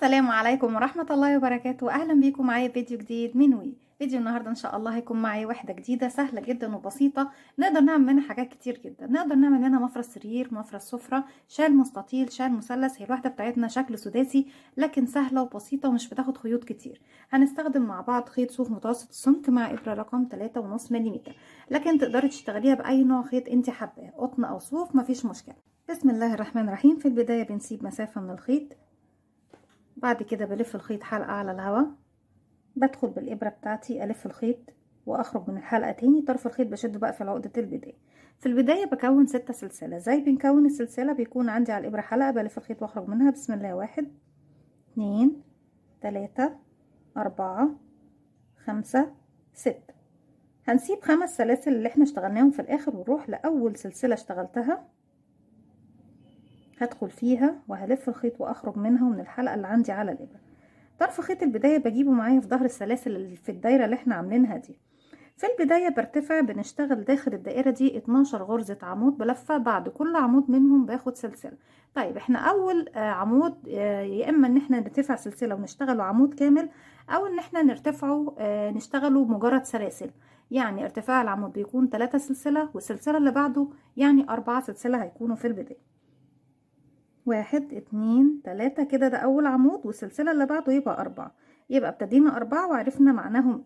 السلام عليكم ورحمة الله وبركاته. أهلا بيكم معايا في فيديو جديد من فيديو النهاردة إن شاء الله هيكون معايا وحدة جديدة سهلة جدا وبسيطة. نقدر نعمل منها حاجات كتير جدا، نقدر نعمل منها مفرش سرير، مفرش سفرة، شال مستطيل، شال مثلث. هي الوحدة بتاعتنا شكل سداسي لكن سهلة وبسيطة ومش بتاخد خيوط كتير. هنستخدم مع بعض خيط صوف متوسط السمك مع إبرة رقم 3.5 ملم، لكن تقدري تشتغليها بأي نوع خيط انت حباه، قطن أو صوف مفيش مشكلة. بسم الله الرحمن الرحيم. في البداية بنسيب مسافة من الخيط، بعد كده بلف الخيط حلقة على الهواء، بدخل بالإبرة بتاعتي ألف الخيط وأخرج من الحلقة تاني. طرف الخيط بشده بقى في عقدة البداية. في البداية بكون 6 سلسلة. زي بنكون السلسلة بيكون عندي على الإبرة حلقة، بلف الخيط وأخرج منها. بسم الله. 1 2 3 4 5 6. هنسيب 5 سلاسل اللي احنا اشتغلناهم في الآخر ونروح لأول سلسلة اشتغلتها، هدخل فيها وهلف الخيط وأخرج منها ومن الحلقة اللي عندي على الإبرة. طرف خيط البداية بجيبه معايا في ظهر السلاسل اللي في الدايرة اللي احنا عاملينها دي. في البداية برتفع، بنشتغل داخل الدائرة دي 12 غرزة عمود بلفة، بعد كل عمود منهم باخد سلسلة. طيب احنا اول عمود يا اما ان احنا نرتفع سلسلة ونشتغله عمود كامل، او ان احنا نرتفعه نشتغله مجرد سلاسل. يعني ارتفاع العمود بيكون 3 سلسلة، والسلسلة اللي بعده يعني 4 سلسلة هيكونوا في البداية. 1 2 3 كده، ده اول عمود، والسلسله اللي بعده يبقى 4. يبقى ابتدينا 4 وعرفنا معناهم ايه.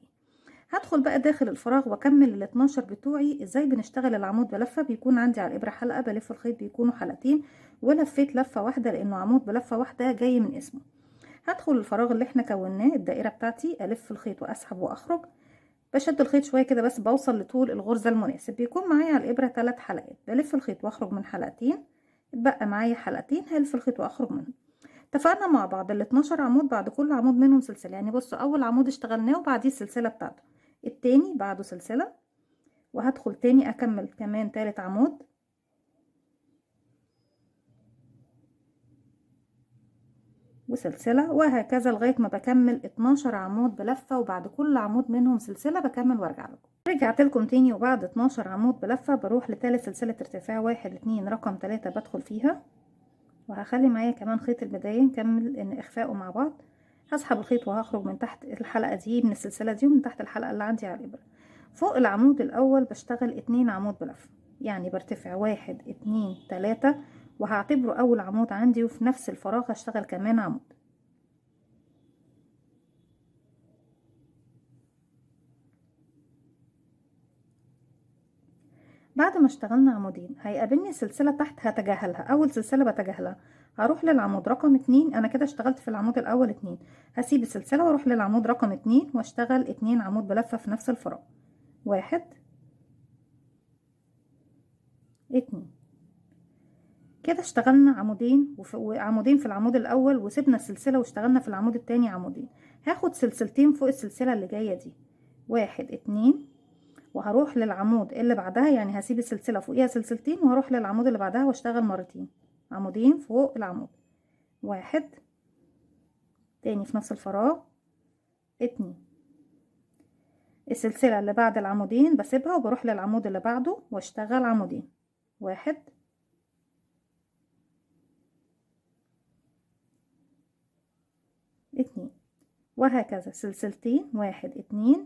هدخل بقى داخل الفراغ واكمل ال 12 بتوعي. ازاي بنشتغل العمود بلفه؟ بيكون عندي على الابره حلقه، بلف الخيط بيكونوا حلقتين، ولفيت لفه واحده لانه عمود بلفه واحده جاي من اسمه. هدخل الفراغ اللي احنا كوناه الدائره بتاعتي، الف الخيط واسحب واخرج. بشد الخيط شويه كده بس بوصل لطول الغرزه المناسب. بيكون معايا على الابره 3 حلقات، بلف الخيط واخرج من حلقتين، اتبقى معايا حلقتين هلف الخيط واخرج منهم. اتفقنا مع بعض ال 12 عمود بعد كل عمود منهم سلسله. يعني بصوا، اول عمود اشتغلناه وبعديه السلسله بتاعته، التاني بعده سلسله، وهدخل تاني اكمل كمان تالت عمود، وسلسله، وهكذا لغايه ما بكمل 12 عمود بلفه، وبعد كل عمود منهم سلسله بكمل وارجع لكم. رجعت لكم تاني، وبعد 12 عمود بلفه بروح لتالت سلسله ارتفاع. 1 2 رقم 3 بدخل فيها، وهخلي معايا كمان خيط البداية نكمل ان اخفائه مع بعض. هسحب الخيط وهخرج من تحت الحلقة دي، من السلسلة دي، ومن تحت الحلقة اللي عندي على الإبرة. فوق العمود الأول بشتغل 2 عمود بلفة، يعني برتفع 1 2 3، وهعتبره أول عمود عندي، وفي نفس الفراغ هشتغل كمان عمود. بعد ما اشتغلنا عمودين هيقابلني سلسلة تحت هتجاهلها. أول سلسلة بتجاهلها هروح للعمود رقم 2. أنا كده اشتغلت في العمود الأول 2، هسيب السلسلة واروح للعمود رقم 2 واشتغل 2 عمود بلفة في نفس الفراغ. 1 2. كده اشتغلنا عمودين وعمودين في العمود الأول، وسيبنا السلسلة واشتغلنا في العمود التاني عمودين. هاخد سلسلتين فوق السلسلة اللي جاية دي. 1 2، وهروح للعمود اللي بعدها، يعني هسيب السلسلة فوقيها سلسلتين وهروح للعمود اللي بعدها واشتغل مرتين عمودين فوق العمود. 1 تاني في نفس الفراغ. 2. السلسلة اللي بعد العمودين بسيبها وبروح للعمود اللي بعده واشتغل عمودين. 1 2، وهكذا سلسلتين. 1 2،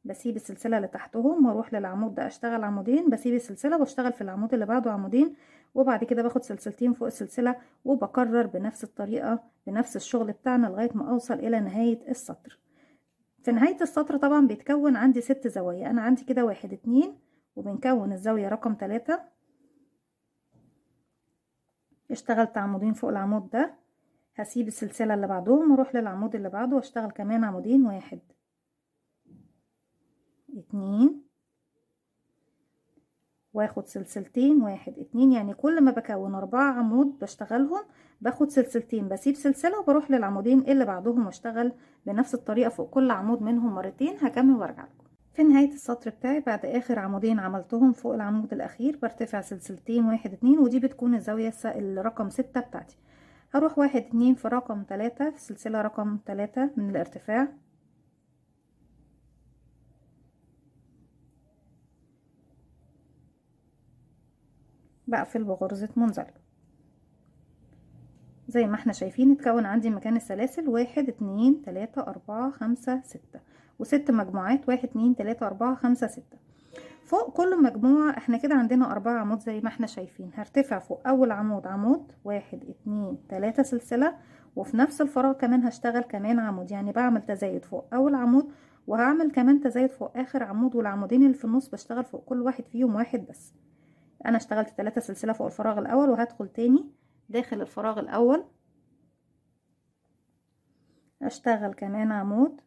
بسيب السلسلة اللي تحتهم واروح للعمود ده اشتغل عمودين، بسيب السلسلة واشتغل في العمود اللي بعده عمودين، وبعد كده باخد سلسلتين فوق السلسلة، وبكرر بنفس الطريقة بنفس الشغل بتاعنا لغاية ما اوصل الى نهاية السطر. في نهاية السطر طبعا بيتكون عندي 6 زوايا. انا عندي كده 1 2، وبنكون الزاوية رقم 3. اشتغلت عمودين فوق العمود ده، هسيب السلسلة اللي بعدهم واروح للعمود اللي بعده واشتغل كمان عمودين. 1 2، واخد سلسلتين. 1 2، يعني كل ما بكون 4 عمود بشتغلهم باخد سلسلتين، بسيب سلسلة وبروح للعمودين اللي بعدهم واشتغل بنفس الطريقة فوق كل عمود منهم مرتين. هكمل وارجع لكم. في نهاية السطر بتاعي بعد اخر عمودين عملتهم فوق العمود الاخير برتفع سلسلتين. 1 2، ودي بتكون الزاوية الرقم 6 بتاعتي. هروح 1 2 في رقم 3 في السلسلة رقم 3 من الارتفاع، بقفل بغرزة منزلقة. زي ما احنا شايفين اتكون عندي مكان السلاسل 1 2 3 4 5 6 و6 مجموعات 1 2 3 4 5 6. فوق كل مجموعة احنا كده عندنا 4 عمود زي ما احنا شايفين. هرتفع فوق اول عمود عمود 1 2 3 سلسلة، وفي نفس الفراغ كمان هشتغل كمان عمود، يعني بعمل تزايد فوق اول عمود وهعمل كمان تزايد فوق اخر عمود، والعمودين اللي في النص بشتغل فوق كل واحد فيهم واحد بس. انا اشتغلت 3 سلسلة فوق الفراغ الاول، وهدخل تاني داخل الفراغ الاول اشتغل كمان عمود.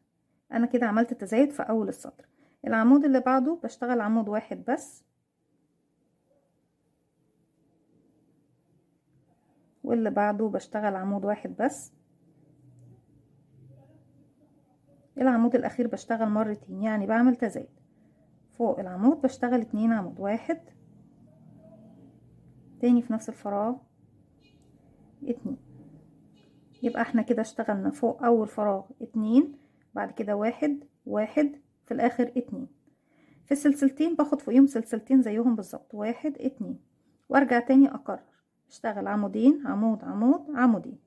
انا كده عملت تزايد في اول السطر. العمود اللي بعده بشتغل عمود واحد بس، واللي بعده بشتغل عمود واحد بس. العمود الاخير بشتغل مرتين، يعني بعمل تزايد فوق العمود بشتغل 2 عمود، واحد تاني في نفس الفراغ 2. يبقى احنا كده اشتغلنا فوق اول فراغ 2، بعد كده واحد واحد، في الاخر 2. في السلسلتين باخد فوقيهم سلسلتين زيهم بالظبط، واحد 2، وارجع تاني اكرر اشتغل عمودين عمود عمود عمودين،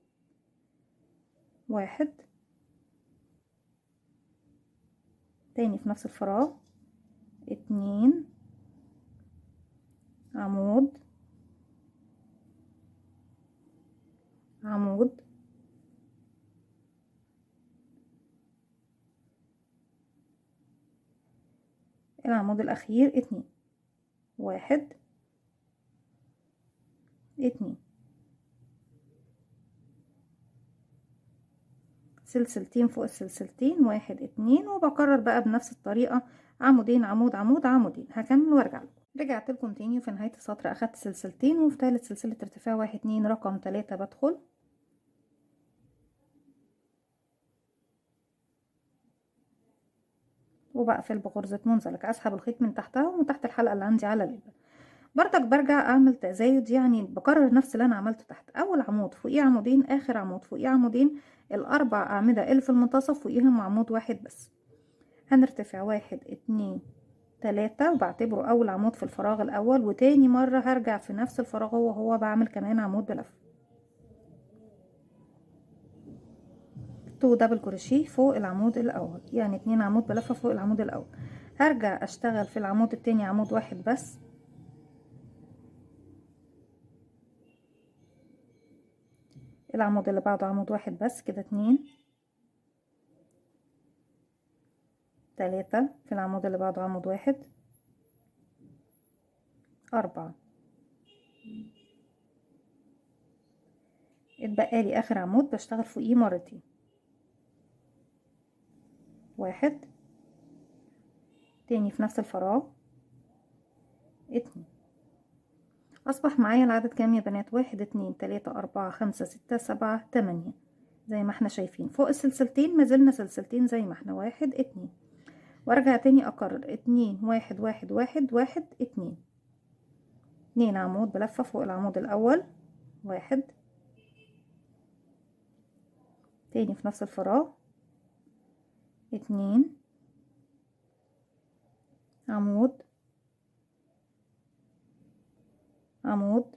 واحد تاني في نفس الفراغ 2 عمود عمود العمود الاخير 2، واحد 2 سلسلتين فوق السلسلتين، واحد 2، وبكرر بقى بنفس الطريقة عمودين عمود عمود عمودين. هكمل وارجع لكم. رجعت لكم تاني، وفي نهاية السطر اخدت سلسلتين، وفي ثالث سلسلة ارتفاع 1 2 رقم 3 بدخل وبقفل بغرزة منزلق، اسحب الخيط من تحتها ومن تحت الحلقة اللي عندي على الابرة. بردك برجع اعمل تزايد، يعني بكرر نفس اللي انا عملته تحت. اول عمود فوقيه عمودين، اخر عمود فوقيه عمودين، الاربع اعمدة اللي في المنتصف فوقيهم عمود واحد بس. هنرتفع 1 2 3، وبعتبره اول عمود في الفراغ الاول، وتاني مرة هرجع في نفس الفراغ هو بعمل كمان عمود بلف 2 دبل كروشيه فوق العمود الاول، يعني 2 عمود بلفة فوق العمود الاول. هرجع اشتغل في العمود التاني عمود واحد بس، العمود اللي بعده عمود واحد بس، كده 2 3، في العمود اللي بعده عمود واحد 4. اتبقى لي اخر عمود بشتغل فوقيه مرتين، واحد تاني في نفس الفراغ 2. اصبح معايا العدد كام يا بنات؟ 1 2 3 4 5 6 7 8 زي ما احنا شايفين. فوق السلسلتين ما زلنا سلسلتين زي ما احنا، 1 2، وارجع تاني اكرر 2 1 1 1 1 2، 2 عمود بلفة فوق العمود الاول، واحد تاني في نفس الفراغ 2 عمود عمود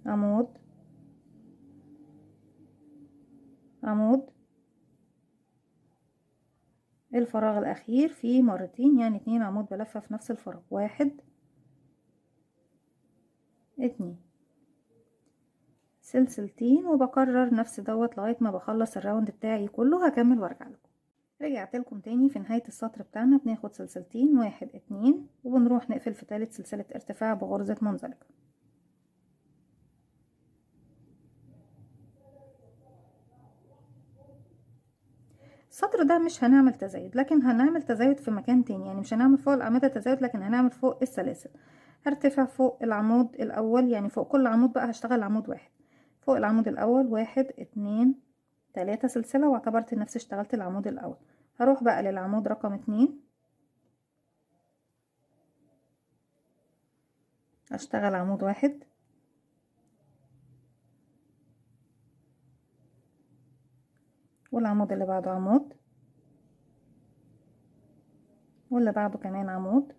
عمود عمود، الفراغ الاخير فيه مرتين، يعني 2 عمود بلفة في نفس الفراغ، واحد 2 سلسلتين، وبكرر نفس دوت لغاية ما بخلص الراوند بتاعي كله. هكمل وارجع لكم. رجعت لكم تاني. في نهاية السطر بتاعنا بناخد سلسلتين، 1 2، وبنروح نقفل في ثالث سلسلة ارتفاع بغرزة منزلقة. السطر ده مش هنعمل تزايد، لكن هنعمل تزايد في مكان تاني، يعني مش هنعمل فوق الأعمدة تزايد، لكن هنعمل فوق السلاسل. هرتفع فوق العمود الأول، يعني فوق كل عمود بقى هشتغل عمود واحد. فوق العمود الأول 1 2 3 سلسلة، واعتبرت نفسي اشتغلت العمود الأول. هروح بقى للعمود رقم 2، اشتغل عمود واحد، والعمود اللي بعده عمود، واللي بعده كمان عمود،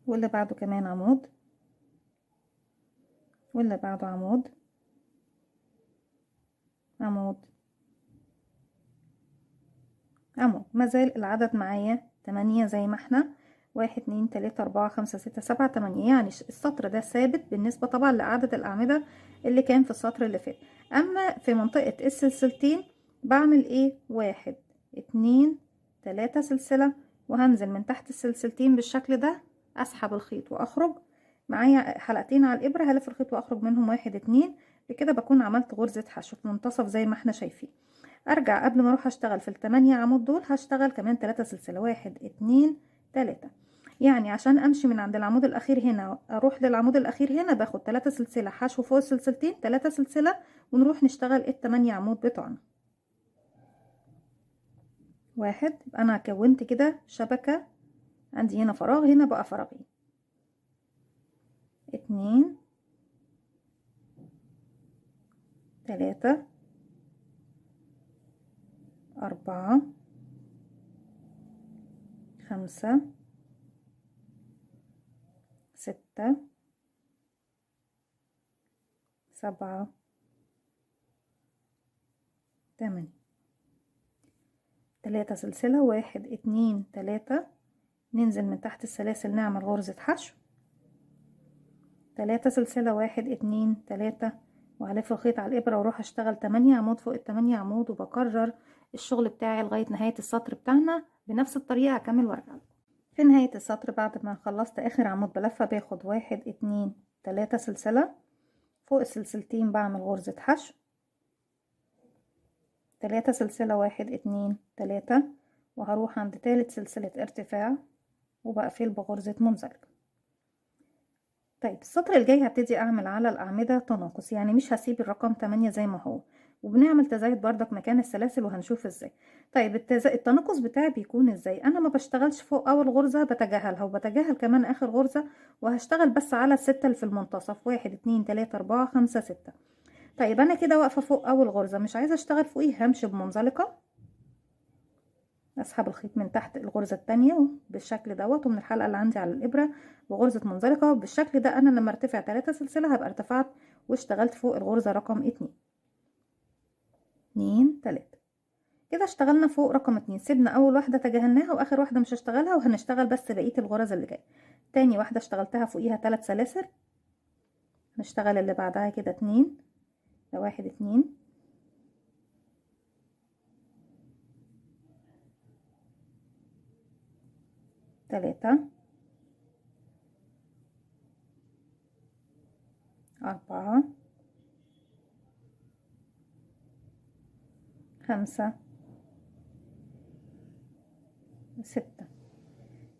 واللي بعده كمان عمود، واللي بعده عمود، عمود، عمود. مازال العدد معايا 8 زي ما احنا، 1 2 3 4 5 6 7 8. يعني السطر ده ثابت بالنسبة طبعا لعدد الأعمدة اللي كان في السطر اللي فات. أما في منطقة السلسلتين بعمل ايه؟ 1 2 3 سلسلة، وهنزل من تحت السلسلتين بالشكل ده، أسحب الخيط وأخرج. معايا حلقتين على الإبرة، هلف الخيط وأخرج منهم 1 2. بكده بكون عملت غرزة حشو في منتصف زي ما احنا شايفين. ارجع قبل ما اروح اشتغل في ال8 عمود دول، هشتغل كمان 3 سلسله، 1 2 3. يعني عشان امشي من عند العمود الاخير هنا اروح للعمود الاخير هنا، باخد 3 سلسله حشو فوق السلسلتين، 3 سلسله، ونروح نشتغل ال8 عمود بتوعنا. 1. يبقى انا كونت كده شبكه، عندي هنا فراغ، هنا بقى فراغين. 2 3 4 5 6 7 8. 3 سلسلة، 1 2 3. ننزل من تحت السلاسل نعمل غرزة حشو، 3 سلسلة، 1 2 3، وهلف الخيط على الإبرة واروح اشتغل 8 عمود فوق ال8 عمود، وبكرر الشغل بتاعي لغاية نهاية السطر بتاعنا بنفس الطريقة. هكمل وارجع. في نهاية السطر بعد ما خلصت آخر عمود بلفة، باخد 1 2 3 سلسلة، فوق السلسلتين بعمل غرزة حشو، 3 سلسلة، 1 2 3، وهروح عند تالت سلسلة ارتفاع وبقفل بغرزة منزلقة. طيب السطر الجاي هبتدي اعمل على الاعمدة تناقص، يعني مش هسيب الرقم 8 زي ما هو، وبنعمل تزايد بردك مكان السلاسل وهنشوف ازاي. طيب التناقص بتاعي بيكون ازاي؟ انا ما بشتغلش فوق اول غرزة، بتجاهلها وبتجاهل كمان اخر غرزة، وهشتغل بس على الستة اللي في المنتصف، 1 2 3 4 5 6. طيب انا كده واقفة فوق اول غرزة، مش عايزة اشتغل فوقيه، همشي بمنزلقة، اسحب الخيط من تحت الغرزة التانية بالشكل دوت، ومن الحلقة اللي عندي على الإبرة بغرزة منزلقة بالشكل ده. أنا لما ارتفع 3 سلسلة هبقى ارتفعت واشتغلت فوق الغرزة رقم 2 2 3. كده اشتغلنا فوق رقم 2، سيبنا أول واحدة تجاهلناها، وآخر واحدة مش هشتغلها، وهنشتغل بس بقية الغرز اللي جاية. تاني واحدة اشتغلتها فوقيها 3 سلاسل، هنشتغل اللي بعدها كده 2، ده 1 2 3 4 5 6.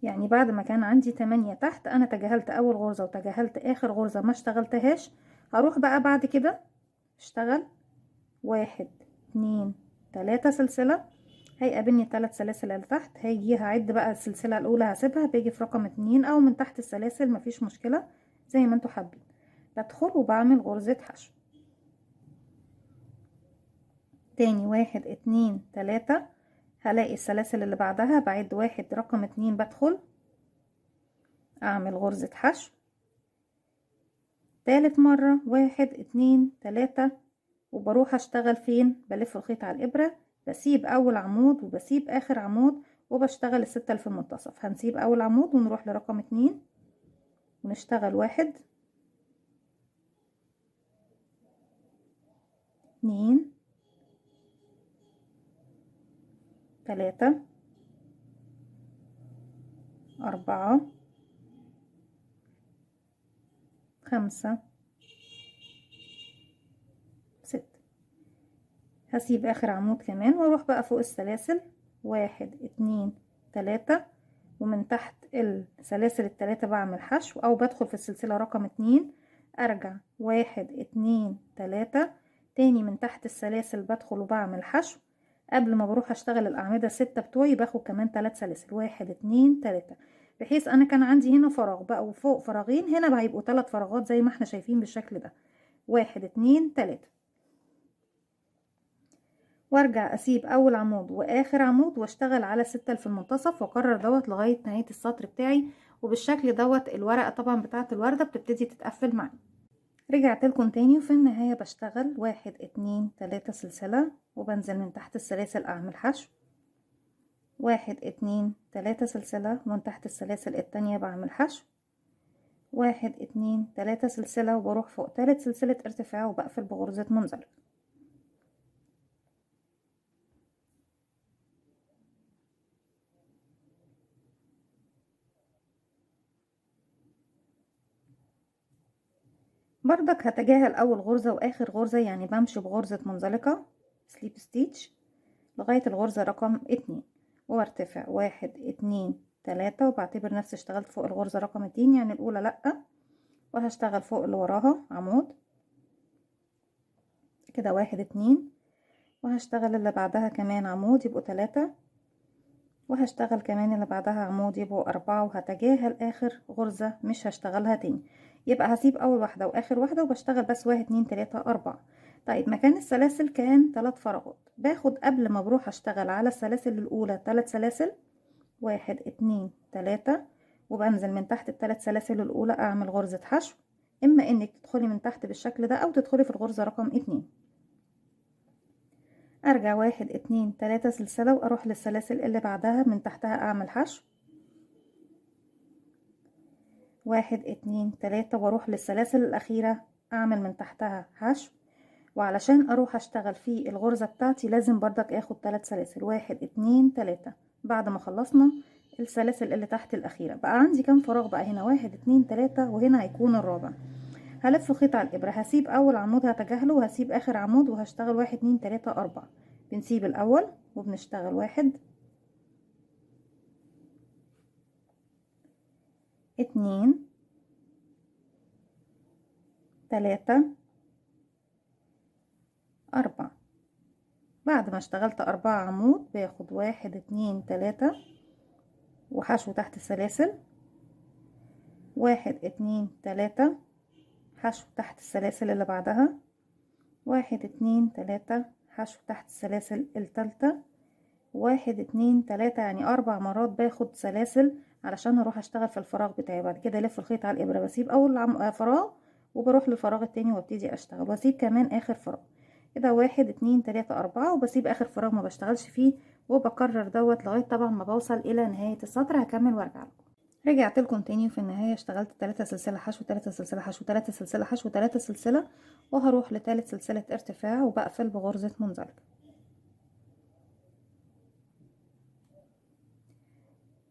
يعني بعد ما كان عندي 8 تحت، انا تجاهلت اول غرزة وتجاهلت اخر غرزة ما اشتغلتهاش. هروح بقى بعد كده اشتغل 1 2 3 سلسلة، هيقابلني 3 سلاسل اللي تحت، هيجي هعد بقى السلسلة الاولى هسيبها، باجي في رقم 2 او من تحت السلاسل مفيش مشكلة زي ما انتوا حابين. بدخل وبعمل غرزة حشو تاني، 1 2 3. هلاقي السلاسل اللي بعدها بعد 1 رقم 2، بدخل اعمل غرزة حشو تالت مرة، 1 2 3، وبروح اشتغل فين؟ بلف الخيط على الابرة، بسيب اول عمود وبسيب اخر عمود، وبشتغل الستة اللي في المنتصف. هنسيب اول عمود ونروح لرقم 2 ونشتغل 1 2 3 4 5 6. هسيب اخر عمود كمان واروح بقى فوق السلاسل، 1 2 3، ومن تحت السلاسل التلاتة بعمل حشو او بدخل في السلسلة رقم 2، ارجع 1 2 3، تاني من تحت السلاسل بدخل وبعمل حشو. قبل ما بروح اشتغل الاعمدة 6 بتوعي باخد كمان 3 سلاسل، 1 2 3، بحيث انا كان عندي هنا فراغ بقى وفوق فراغين، هنا بقى هيبقوا 3 فراغات زي ما احنا شايفين بالشكل ده، 1 2 3. وارجع اسيب اول عمود واخر عمود واشتغل على 6 اللي في المنتصف، واكرر دوت لغايه نهايه السطر بتاعي. وبالشكل دوت الورقه طبعا بتاعه الورده بتبتدي تتقفل معايا. رجعت لكم تاني، وفي النهاية بشتغل 1 2 3 سلسلة، وبنزل من تحت السلاسل اعمل حشو. 1 2 3 سلسلة، ومن تحت السلاسل التانية بعمل حشو. 1 2 3 سلسلة، وبروح فوق تالت سلسلة ارتفاع وبقفل بغرزة منزلقة. بردك هتجاهل اول غرزة واخر غرزة، يعني بمشي بغرزة منزلقة سليب ستيتش لغاية الغرزة رقم 2، وارتفع 1 2 3، وبعتبر نفسي اشتغلت فوق الغرزة رقم 2، يعني الاولى لأ، وهشتغل فوق اللي وراها عمود كده 1 2، وهشتغل اللي بعدها كمان عمود يبقوا 3، وهشتغل كمان اللي بعدها عمود يبقوا 4، وهتجاهل اخر غرزة مش هشتغلها تاني. يبقى هسيب اول واحدة واخر واحدة وبشتغل بس 1 2 3 4. طيب مكان السلاسل كان 3 فراغات، باخد قبل ما بروح اشتغل على السلاسل الاولى 3 سلاسل 1 2 3، وبنزل من تحت ال3 سلاسل الاولى اعمل غرزة حشو، اما انك تدخلي من تحت بالشكل ده او تدخلي في الغرزة رقم 2. ارجع 1 2 3 سلسلة، واروح للسلاسل اللي بعدها من تحتها اعمل حشو 1 2 3، واروح للسلاسل الاخيرة اعمل من تحتها حشو. وعلشان اروح اشتغل في الغرزة بتاعتي لازم بردك اخد 3 سلاسل 1 2 3. بعد ما خلصنا السلاسل اللي تحت الاخيرة بقى عندي كام فراغ بقى؟ هنا 1 2 3، وهنا هيكون الرابع. هلف خيط على الابرة، هسيب اول عمود هتجاهله، وهسيب اخر عمود، وهشتغل 1 2 3 4. بنسيب الاول وبنشتغل 1 2 3 4. بعد ما اشتغلت 4 عمود باخد 1 2 3 وحشو تحت السلاسل، 1 2 3 حشو تحت السلاسل اللي بعدها، 1 2 3 حشو تحت السلاسل التالتة، 1 2 3، يعني 4 مرات باخد سلاسل علشان اروح اشتغل في الفراغ بتاعي. بعد كده الف الخيط على الابرة، بسيب اول فراغ وبروح للفراغ التاني وابتدي اشتغل، واسيب كمان اخر فراغ كده 1 2 3 4، وبسيب اخر فراغ ما بشتغلش فيه، وبكرر دوت لغايه طبعا ما بوصل الى نهايه السطر. هكمل وارجع لكم. رجعت لكم تاني، وفي النهايه اشتغلت 3 سلسله حشو 3 سلسله حشو 3 سلسله حشو 3 سلسله، وهروح لثالث سلسله ارتفاع وبقفل بغرزه منزلقه.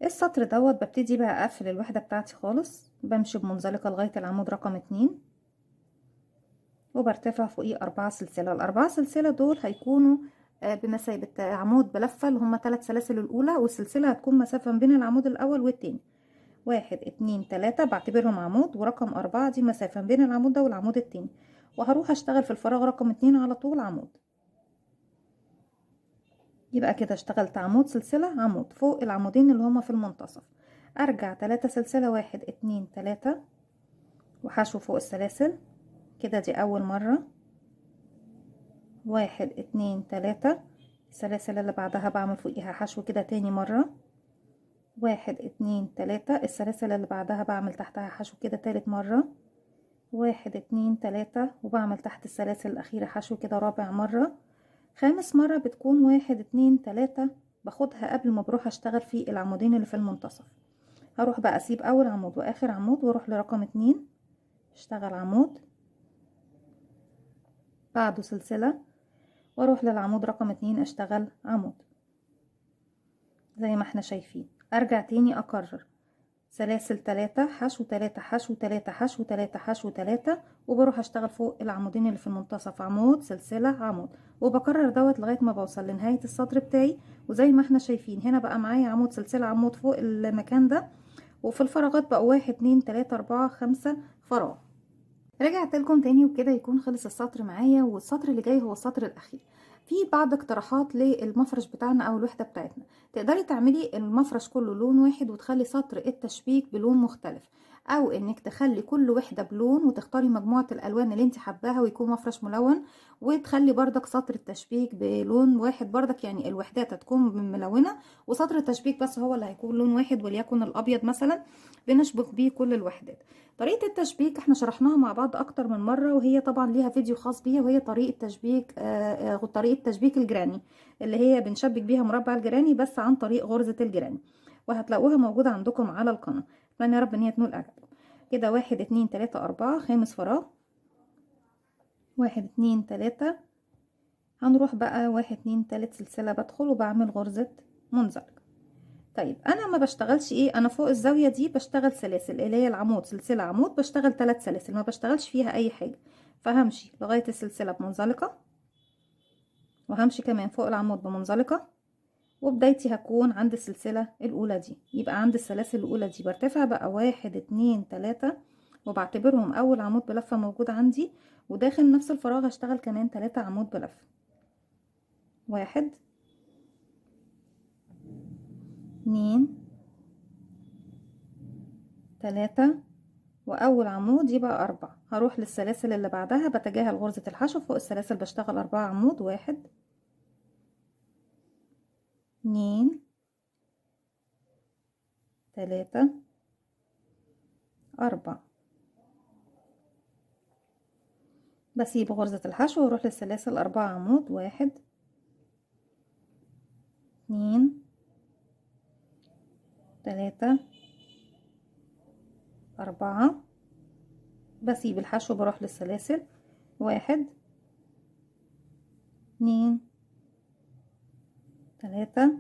السطر دوت ببتدي بقى اقفل الوحده بتاعتي خالص، بمشي بمنزلقه لغايه العمود رقم 2، وبرتفع فوقيه 4 سلسله. الاربعه سلسله دول هيكونوا بمثابه عمود بلفه، اللي هما 3 سلاسل الاولى، والسلسله هتكون مسافه بين العمود الاول والتاني 1 2 3، بعتبرهم عمود، ورقم 4 دي مسافه بين العمود ده والعمود التاني، وهروح اشتغل في الفراغ رقم 2 على طول عمود. يبقى كده اشتغلت عمود سلسله عمود فوق العمودين اللي هما في المنتصف. ارجع 3 سلسله 1 2 3 وحشو فوق السلاسل كده، دي اول مرة. 1 2 3، السلاسل اللي بعدها بعمل فوقيها حشو كده تاني مرة. 1 2 3، السلاسل اللي بعدها بعمل تحتها حشو كده تالت مرة. 1 2 3، وبعمل تحت السلاسل الأخيرة حشو كده رابع مرة. خامس مرة بتكون 1 2 3، باخدها قبل ما بروح اشتغل في العمودين اللي في المنتصف. هروح بقى اسيب اول عمود واخر عمود، واروح لرقم 2 اشتغل عمود بعده سلسلة، واروح للعمود رقم 2 اشتغل عمود زي ما احنا شايفين. ارجع تاني اكرر سلاسل 3 حشو 3 حشو 3 حشو 3 حشو 3، وبروح اشتغل فوق العمودين اللي في المنتصف عمود سلسلة عمود، وبكرر دوت لغاية ما بوصل لنهاية السطر بتاعي. وزي ما احنا شايفين هنا بقى معايا عمود سلسلة عمود فوق المكان ده، وفي الفراغات بقى 1 2 3 4 5 فراغ. رجعت لكم تاني، وكده يكون خلص السطر معايا، والسطر اللي جاي هو السطر الاخير. في بعض اقتراحات للمفرش بتاعنا او الوحده بتاعتنا. تقدري تعملي المفرش كله لون واحد وتخلي سطر التشبيك بلون مختلف، او انك تخلي كل وحده بلون وتختاري مجموعه الالوان اللي انت حباها ويكون مفرش ملون، وتخلي بردك سطر التشبيك بلون واحد بردك، يعني الوحدات هتكون ملونه وسطر التشبيك بس هو اللي هيكون لون واحد وليكن الابيض مثلا، بنشبك بيه كل الوحدات. طريقه التشبيك احنا شرحناها مع بعض اكتر من مره، وهي طبعا ليها فيديو خاص بيها، وهي طريقه تشبيك طريقه تشبيك الجراني اللي هي بنشبك بيها مربع الجراني بس عن طريق غرزه الجراني، وهتلاقوها موجوده عندكم على القناه. اتمنى يا رب ان هي تنول اعجابكم. كده 1 2 3 4 خامس فراغ، 1 2 3. هنروح بقى 1 2 3 سلسله بدخل وبعمل غرزه منزلقه. طيب انا ما بشتغلش ايه، انا فوق الزاويه دي بشتغل سلاسل اللي هي العمود، سلسله عمود بشتغل 3 سلاسل، ما بشتغلش فيها اي حاجه. فهمشي لغايه السلسله بمنزلقه، وهمشي كمان فوق العمود بمنزلقه، وبدايتي هكون عند السلسله الاولى دي. يبقى عند السلاسل الاولى دي برتفع بقى 1 2 3، وبعتبرهم اول عمود بلفه موجود عندي، وداخل نفس الفراغ هشتغل كمان 3 عمود بلفه. 1 2 3، واول عمود يبقى 4. هروح للسلاسل اللي بعدها بتجاهل غرزة الحشو، فوق السلاسل بشتغل 4 عمود، 1 2 3 4. بسيب غرزة الحشو واروح للسلاسل 4 عمود، 1 2 3 4. بسيب الحشو بروح للسلاسل 1 2 3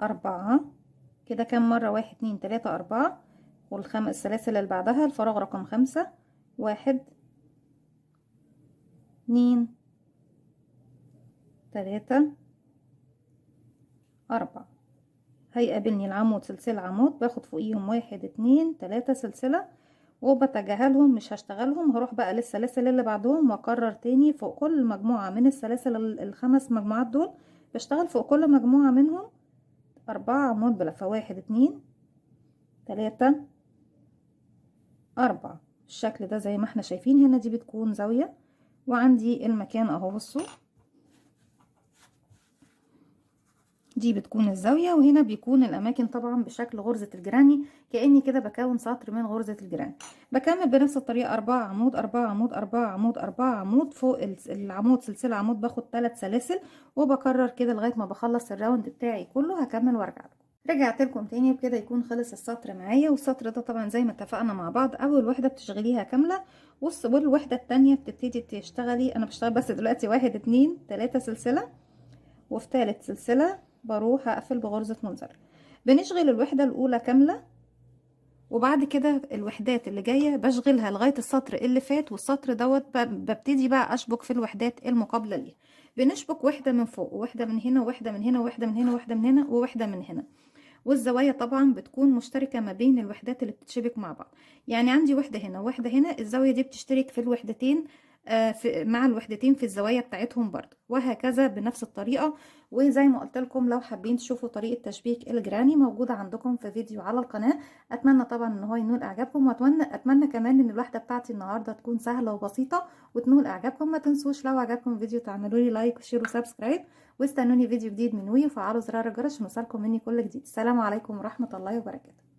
4. كده كام مرة؟ 1 2 3 4. السلاسل اللي بعدها الفراغ رقم 5، 1 2 3 4. هيقابلني العمود سلسلة عمود، باخد فوقيهم 1 2 3 سلسلة وبتجاهلهم مش هشتغلهم. هروح بقى للسلاسل اللي بعدهم واكرر تاني فوق كل مجموعة من السلاسل الخمس مجموعات دول بشتغل فوق كل مجموعة منهم 4 عمود بلفة، 1 2 3 4. الشكل ده زي ما احنا شايفين. هنا دي بتكون زاوية، وعندي المكان اهو، بصوا دي بتكون الزاوية، وهنا بيكون الأماكن طبعا بشكل غرزة الجراني، كأني كده بكون سطر من غرزة الجراني. بكمل بنفس الطريقة 4 عمود 4 عمود 4 عمود 4 عمود، فوق العمود سلسلة عمود باخد 3 سلاسل، وبكرر كده لغاية ما بخلص الراوند بتاعي كله. هكمل وارجع لكم. رجعت لكم تاني وبكده يكون خلص السطر معايا. والسطر ده طبعا زي ما اتفقنا مع بعض، اول وحده بتشغليها كامله، والوحده التانية بتبتدي تشتغلي. انا بشتغل بس دلوقتي 1 2 3 سلسله، وفي ثالث سلسلة بروح اقفل بغرزة منزلقة. بنشغل الوحدة الاولى كاملة، وبعد كده الوحدات اللي جاية بشغلها لغاية السطر اللي فات، والسطر دوت ببتدي بقى اشبك في الوحدات المقابلة ليها. بنشبك وحدة من فوق وواحدة من هنا وواحدة من هنا وواحدة من هنا وواحدة من هنا وواحدة من هنا. والزوايا طبعا بتكون مشتركة ما بين الوحدات اللي بتتشبك مع بعض. يعني عندي وحدة هنا وواحدة هنا، الزاوية دي بتشترك في الوحدتين مع الوحدتين في الزوايا بتاعتهم برضه، وهكذا بنفس الطريقة. وزي ما قلت لكم لو حابين تشوفوا طريقة تشبيك الجراني موجودة عندكم في فيديو على القناة. اتمنى طبعا ان هو ينول اعجابكم، واتمنى كمان ان الوحدة بتاعتي النهاردة تكون سهلة وبسيطة وتنول اعجابكم. ما تنسوش لو عجبكم الفيديو تعملوا لي لايك وشير وسبسكرايب، واستنوني فيديو جديد من وفعلوا زرار الجرس عشان يوصلكم مني كل جديد. السلام عليكم ورحمة الله وبركاته.